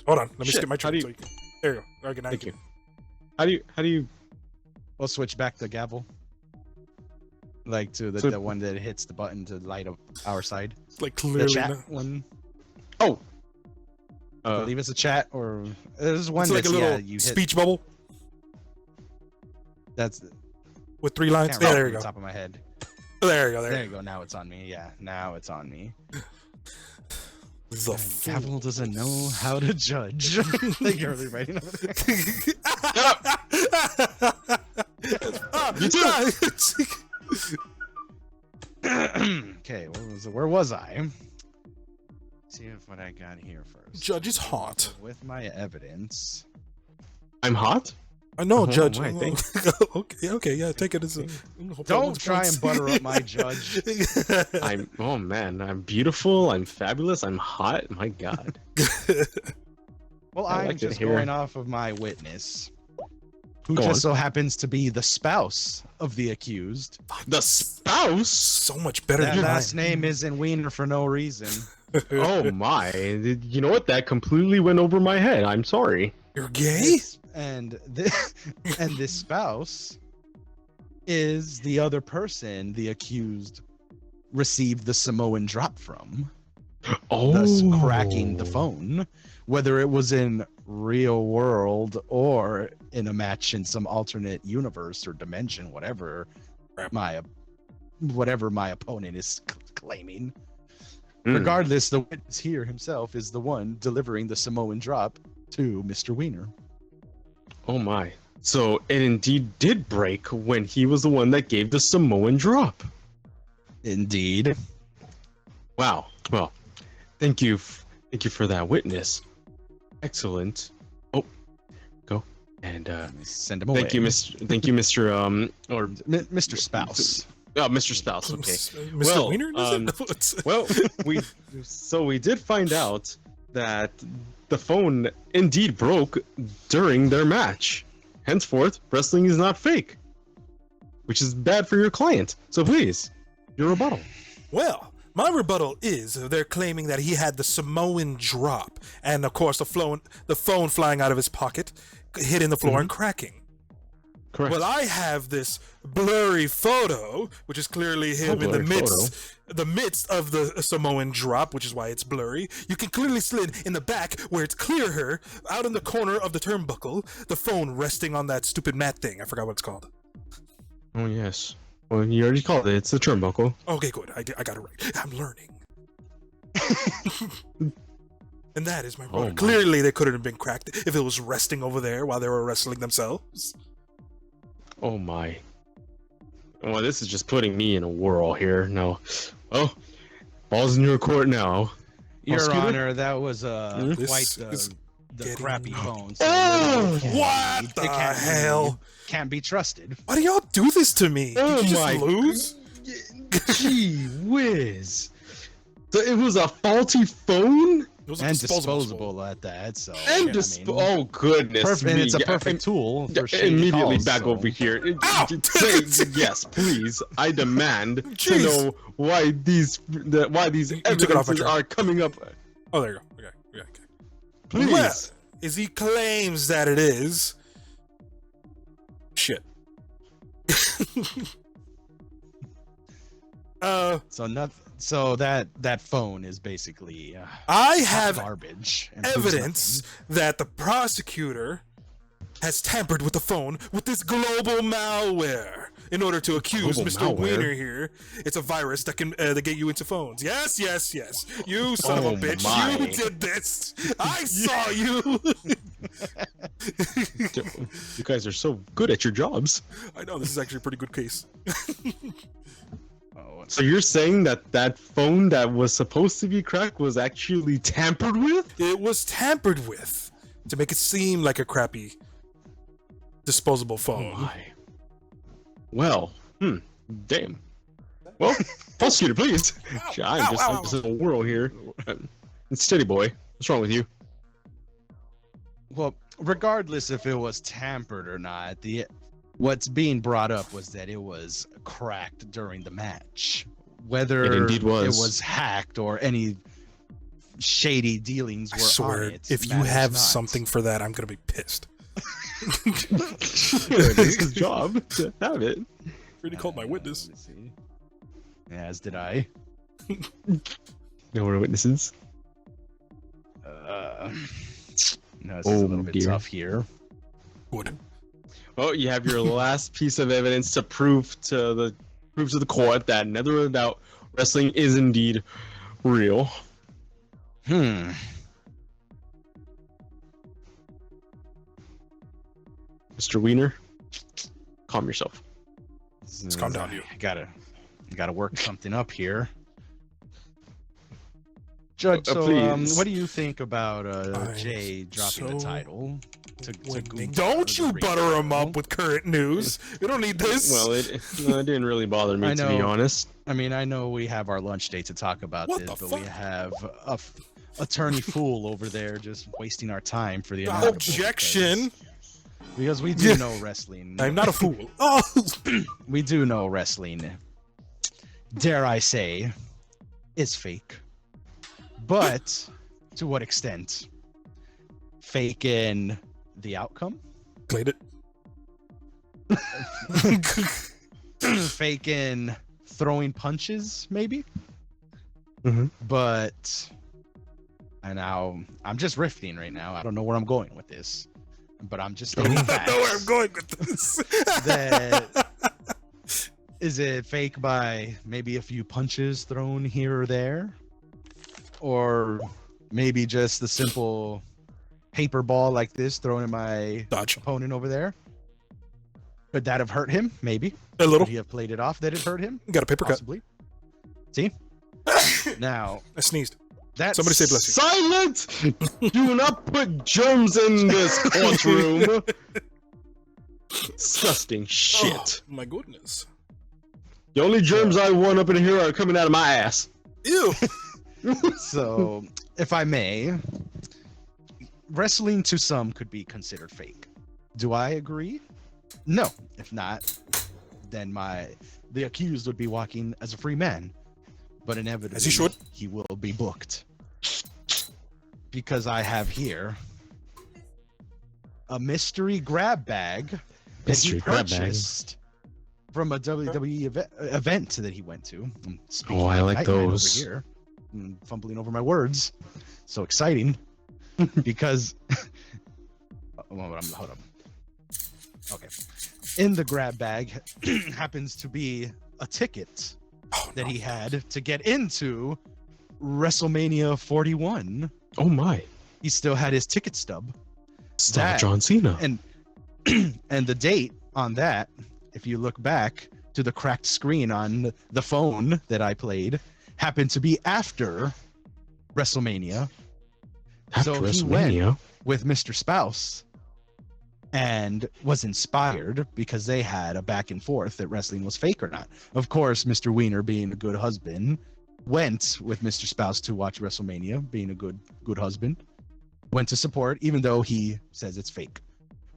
Hold on, let me Shit, skip my how turn. do you- So you can... There you go. Okay, now Thank you you. How do you? we'll switch back the gavel. Like to So- the one that hits the button to light up our side. Like The clearly, chat not... one. Oh. I believe it's a chat, or there's one it's like that's a little yeah, you hit. speech bubble That's with 3 lines. can't Yeah, remember there you off go. the top of my head. There you go. There There you you go. go. Now it's on me. Yeah, now it's on me. The Gavel doesn't know how to judge. Like you're really writing over there. You too. Okay, where was I? See if what I got here first. Judge is hot. With my evidence. I'm hot. No, Oh, Judge. I think. Okay, yeah, take it as a. Don't try and butter up my judge. Oh man, I'm beautiful. I'm fabulous. I'm hot. My God. Well, I I'm like it just here. going off of my witness, who Go just on. so happens to be the spouse of the accused. The spouse. So much better That than last mine. name is in Wiener for no reason. Oh my. You know what? That completely went over my head. I'm sorry. You're gay? And this spouse is the other person the accused received the Samoan drop from, Oh. thus cracking the phone, whether it was in real world or in a match in some alternate universe or dimension, whatever my opponent is claiming. Mm. Regardless, the witness here himself is the one delivering the Samoan drop to Mr. Wiener. Oh my. So it indeed did break when he was the one that gave the Samoan drop. Indeed. Wow. Well, thank you for that witness. Excellent. Oh, go and Send him away. thank you, Mr. Or Mr. Spouse. oh, Mr. Spouse. Okay. Mr. Well, Wiener, is it? Well, we did find out that the phone indeed broke during their match. Henceforth, wrestling is not fake, which is bad for your client. So please, your rebuttal. Well, my rebuttal is they're claiming that he had the Samoan drop, and of course the phone flying out of his pocket, hitting the floor and cracking. Correct. Well, I have this blurry photo, which is clearly him in the blurry midst of the Samoan drop, which is why it's blurry. You can clearly see in the back where it's clear out in the corner of the turnbuckle, the phone resting on that stupid mat thing. I forgot what it's called. Oh yes. Well, you already called it. It's the turnbuckle. Okay, good. I got it right. I'm learning. And that is my rebuttal. my. Clearly, they couldn't have been cracked if it was resting over there while they were wrestling themselves. Oh my. Well, this is just putting me in a whirl here. No. Oh, ball's in your court now. Your Prosecutor? Honor, that was This quite is the getting- crappy phone. Oh, it can't what be- the it can't be- hell? Can't be trusted. Why do y'all do this to me? Oh Did you my- just lose? Gee whiz. So it was a faulty phone? It was a And disposable. disposable at that. So And I oh goodness. perfect, and it's a me. perfect tool Yeah, for shady immediately calls, back so- over here. Ow! Say yes, please. I demand to Jeez. know why these took it off my evidences turn. are coming up. Oh, there you go. Okay. Please. Well, is he claims that it is. Shit. So that phone is basically I hot have garbage. and proves evidence that the prosecutor has tampered with the phone with this global malware in order to accuse Global Mr. malware? Wiener here. It's a virus that can get you into phones. Yes. You son of Oh a bitch. my. You did this. I saw you. You guys are so good at your jobs. I know this is actually a pretty good case. nothing. Oh, So you're saying that phone that was supposed to be cracked was actually tampered with? It was tampered with to make it seem like a crappy disposable phone. Well, damn. Well, prosecutor, please. Gee, I'm ow, just in a whirl here. Steady boy. What's wrong with you? Well, regardless if it was tampered or not, what's being brought up was that it was cracked during the match. Whether It indeed was. it was hacked or any shady dealings I were swear, on it. if you matters have not. something for that, I'm gonna be pissed. It's his job to have it. Really called my witness. Let me see. As did I. No more witnesses. No, this is Oh, a little bit dear. tough here. Good. Well, you have your last piece of evidence to prove to the court that never a doubt wrestling is indeed real. Hmm. Mr. Wiener, calm yourself. Let's calm down, you. Gotta work something up here. Judge, so please. what do you think about I'm Jay dropping the so title to winning. Gunther Don't you the butter him Ring? up with current news. We don't need this. Well, it didn't really bother me, I to be know. honest. I mean, I know we have our lunch date to talk about What this, the but we fuck? have attorney fool over there just wasting our time for the inevitable, Objection. because we do know wrestling. I'm not a fool. Oh, We do know wrestling. Dare I say, is fake. But to what extent? Fake in the outcome? played it. Fake in throwing punches, maybe? Mhm. But I'm just riffing right now. I don't know where I'm going with this. But I'm just stating I facts. know where I'm going with this. That is it fake by maybe a few punches thrown here or there, or maybe just the simple paper ball like this thrown at my Dodge. opponent over there? Could that have hurt him? Maybe. A Could little. he have played it off that it hurt him? Got a paper cut. Possibly. See? Now I sneezed. that's Somebody say bless you. Silent! Do not put germs in this courtroom. Disgusting shit. Oh, my goodness. The only germs I want up in here are coming out of my ass. Ew. So, if I may, wrestling to some could be considered fake. Do I agree? No. If not, then the accused would be walking as a free man. But inevitably, As he should. he will be booked. Because I have here a mystery grab bag that Mystery he grab bag. purchased from a WWE event that he went to. I'm speaking Oh, I like like Nightman over those. here. I'm fumbling over my words. So exciting. Because hold up. Okay. In the grab bag happens to be a ticket Oh, that no. he had to get into WrestleMania 41. Oh my. He still had his ticket stub. Star That- John Cena. And and the date on that, if you look back to the cracked screen on the phone that I played, happened to be after WrestleMania After so he went. WrestleMania. with Mr. Spouse and was inspired because they had a back and forth that wrestling was fake or not. Of course, Mr. Wiener, being a good husband, went with Mr. Spouse to watch WrestleMania, being a good husband, went to support, even though he says it's fake.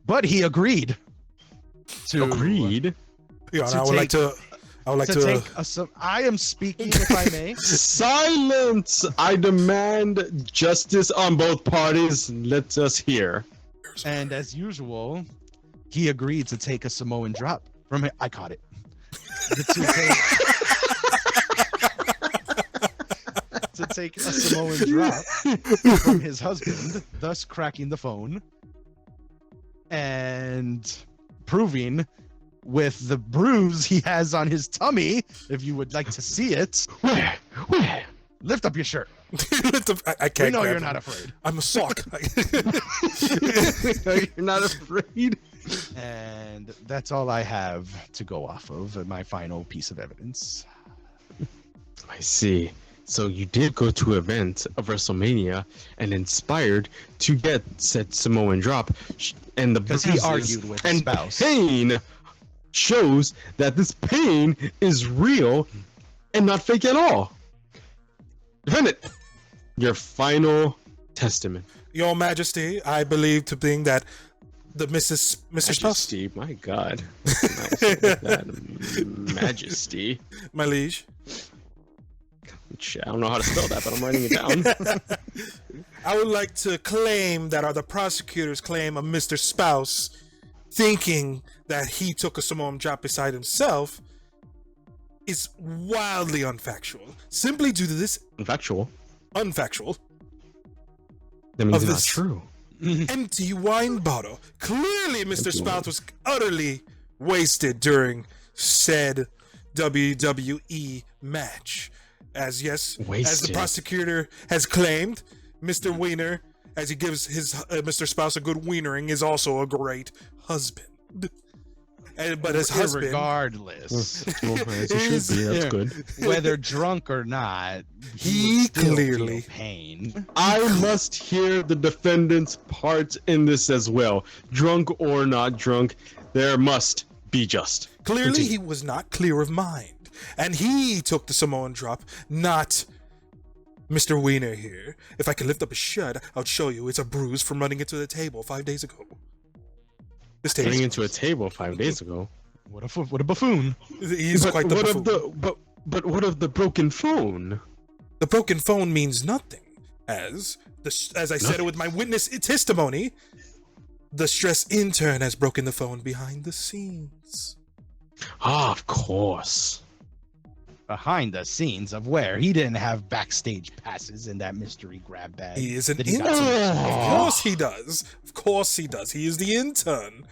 But he agreed to Agreed. Yeah, and to I would like to. I would like to. take I am speaking, if I may. Silence! I demand justice on both parties. Let us hear. And as usual, he agreed to take a Samoan drop from it. I caught it. To take a Samoan drop from his husband, thus cracking the phone and proving with the bruise he has on his tummy, if you would like to see it, Where? lift up your shirt. I can't. We know grab you're him. not afraid. I'm a sock. You're not afraid? And that's all I have to go off of, my final piece of evidence. I see. So you did go to an event of WrestleMania and inspired to get said Samoan drop, and the Because he bruises argued with his and spouse. pain shows that this pain is real and not fake at all. Defend it. Your final testament. Your Majesty, I believe to being that the Mr. Spouse, Majesty, my God. Nice. That Majesty. my liege. I don't know how to spell that, but I'm writing it down. I would like to claim that the prosecutors claim of Mr. Spouse thinking that he took a Samoan drop beside himself is wildly unfactual. Simply due to this Factual. unfactual That means Of it's not this- true. empty wine bottle. Clearly, Mr. Empty Spouse was utterly wasted during said WWE match. As the Wasted. prosecutor has claimed, Mr. Wiener, as he gives his Mr. Spouse a good wienering, is also a great husband. But his husband, regardless, Well, as you should be. That's good. whether drunk or not, He would still clearly- feel pain. I must hear the defendant's part in this as well. Drunk or not drunk, there must be just. clearly Continue. he was not clear of mind, and he took the Samoan drop, not Mr. Wiener here. If I could lift up his shirt, I would show you it's a bruise from running into the table 5 days ago. This table, Getting into a table 5 days ago. What a buffoon! he's But quite the what buffoon. of the but what of the broken phone? The broken phone means nothing, as I said it with my witness testimony. The stress intern has broken the phone behind the scenes. Ah, of course. Behind the scenes of where he didn't have backstage passes in that mystery grab bag. He is an that he got intern. some- Of course he does. Of course he does. He is the intern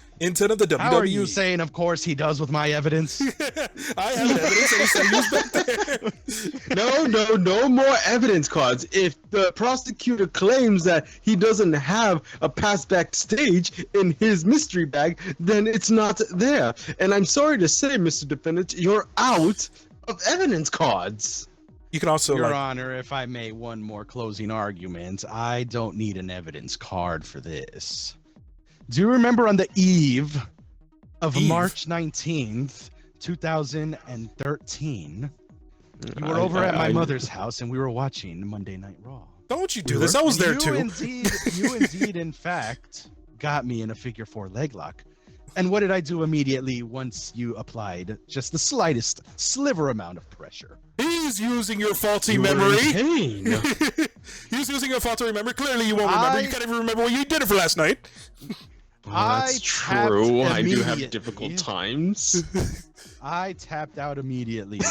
of the WWE. How are you saying? Of course he does with my evidence. I have evidence that he said he was back there. No more evidence cards. If the prosecutor claims that he doesn't have a pass backstage in his mystery bag, then it's not there. And I'm sorry to say, Mr. Defendant, you're out of evidence cards. You can also Your Honor, if I may, one more closing argument. I don't need an evidence card for this. Do you remember on the eve of Eve? March 19th, 2013, you were over at my mother's house and we were watching Monday Night Raw. don't you do this. I was there you too. you indeed, in fact, got me in a figure 4 leg lock. And what did I do immediately once you applied just the slightest sliver amount of pressure? He's using your faulty You were in memory. pain. He's using your faulty memory. Clearly you won't remember. You can't even remember what you did for last night. That's I true. tapped I do have immediately. difficult times. I tapped out immediately. To the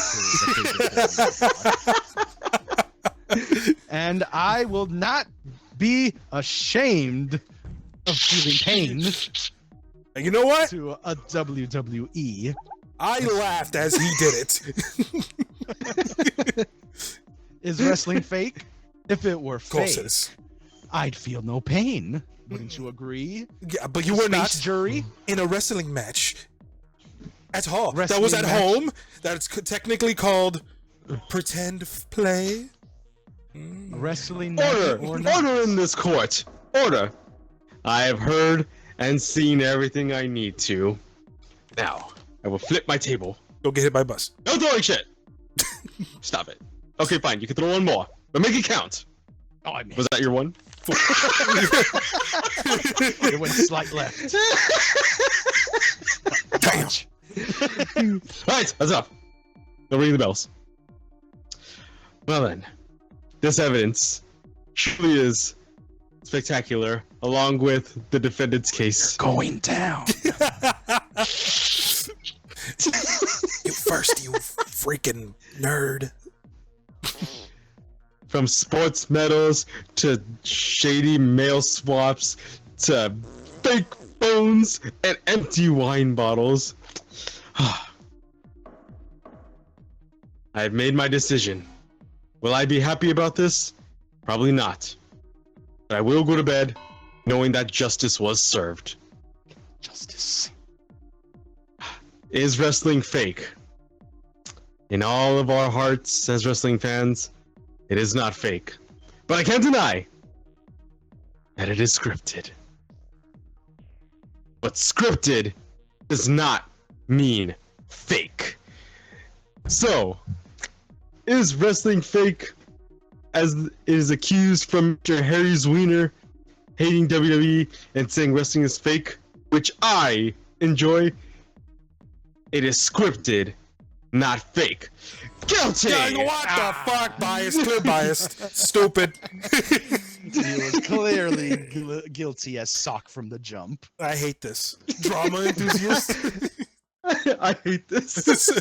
figure 4. And I will not be ashamed of feeling pain And you know what? to a WWE. I laughed as he did it. Is wrestling fake? If it were Of course fake, it is. I'd feel no pain. Wouldn't you agree? Yeah, but you were Space not jury. in a wrestling match at all. That Wrestling was at match. home. That's technically called pretend play. A wrestling match Order! or not? Order in this court! Order! I have heard and seen everything I need to. Now, I will flip my table. Go get hit by a bus. No throwing shit! Stop it. Okay, fine. You can throw one more. But make it count. Oh, I missed. Was that your one? It went slight left. Damn. Alright, that's enough. No ringing the bells. Well then, this evidence truly is spectacular, along with the defendant's case. Going down. You first, you freaking nerd. From sports medals to shady mail swaps to fake phones and empty wine bottles. I have made my decision. Will I be happy about this? Probably not. But I will go to bed knowing that justice was served. Justice. Is wrestling fake? In all of our hearts as wrestling fans, it is not fake. But I can't deny that it is scripted. But scripted does not mean fake. So, is wrestling fake as it is accused from Mr. Harry Zwiener hating WWE and saying wrestling is fake, which I enjoy? It is scripted, not fake. Guilty! What the fuck? Biased, clear biased. Stupid. He was clearly guilty as sock from the jump. I hate this. Drama enthusiast. I hate this.